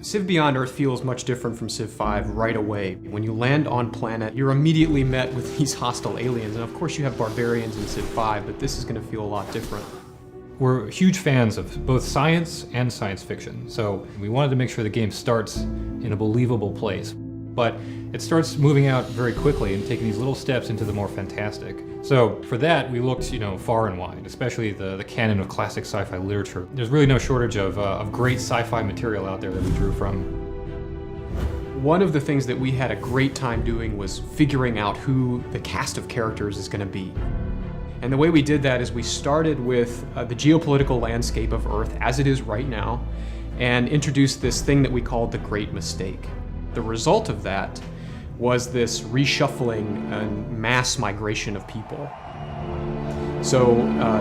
Civ Beyond Earth feels much different from Civ 5 right away. When you land on planet, you're immediately met with these hostile aliens, and of course you have barbarians in Civ 5, but this is going to feel a lot different. We're huge fans of both science and science fiction, so we wanted to make sure the game starts in a believable place. But it starts moving out very quickly and taking these little steps into the more fantastic. So for that, we looked, far and wide, especially the canon of classic sci-fi literature. There's really no shortage of great sci-fi material out there that we drew from. One of the things that we had a great time doing was figuring out who the cast of characters is going to be. And the way we did that is we started with the geopolitical landscape of Earth as it is right now, and introduced this thing that we called the Great Mistake. The result of that was this reshuffling and mass migration of people. So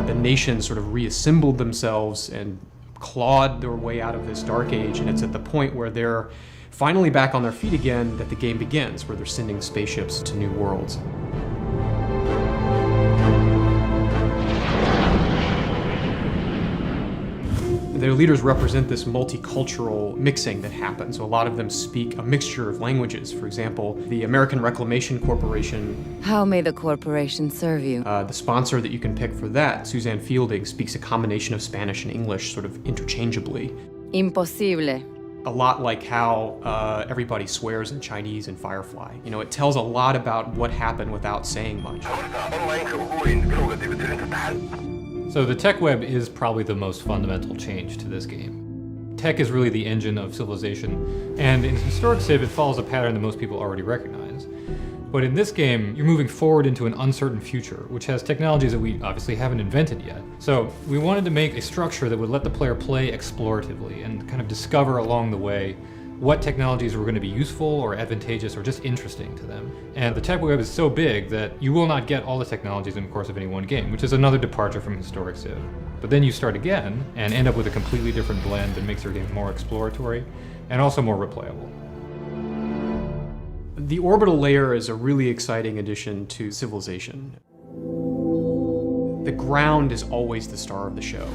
the nation sort of reassembled themselves and clawed their way out of this dark age, and it's at the point where they're finally back on their feet again that the game begins, where they're sending spaceships to new worlds. Their leaders represent this multicultural mixing that happens. So a lot of them speak a mixture of languages. For example, the American Reclamation Corporation. How may the corporation serve you? The sponsor that you can pick for that, Suzanne Fielding, speaks a combination of Spanish and English sort of interchangeably. Imposible. A lot like how everybody swears in Chinese in Firefly. It tells a lot about what happened without saying much. So the tech web is probably the most fundamental change to this game. Tech is really the engine of civilization, and in historic Civ it follows a pattern that most people already recognize. But in this game, you're moving forward into an uncertain future, which has technologies that we obviously haven't invented yet. So we wanted to make a structure that would let the player play exploratively and kind of discover along the way what technologies were going to be useful or advantageous or just interesting to them. And the tech web is so big that you will not get all the technologies in the course of any one game, which is another departure from historic Civ. But then you start again and end up with a completely different blend that makes your game more exploratory and also more replayable. The orbital layer is a really exciting addition to Civilization. The ground is always the star of the show,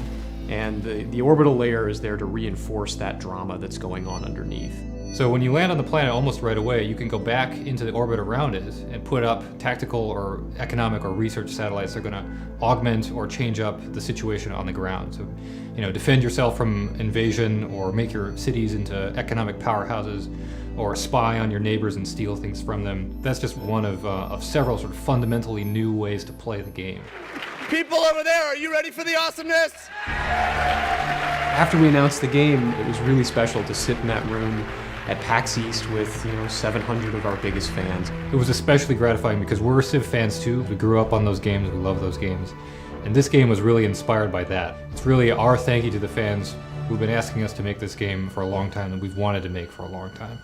and the orbital layer is there to reinforce that drama that's going on underneath. So when you land on the planet almost right away, you can go back into the orbit around it and put up tactical or economic or research satellites that are going to augment or change up the situation on the ground. So, defend yourself from invasion or make your cities into economic powerhouses or spy on your neighbors and steal things from them. That's just one of several sort of fundamentally new ways to play the game. People over there, are you ready for the awesomeness? After we announced the game, it was really special to sit in that room at PAX East with 700 of our biggest fans. It was especially gratifying because we're Civ fans too. We grew up on those games, we love those games. And this game was really inspired by that. It's really our thank you to the fans who've been asking us to make this game for a long time and we've wanted to make for a long time.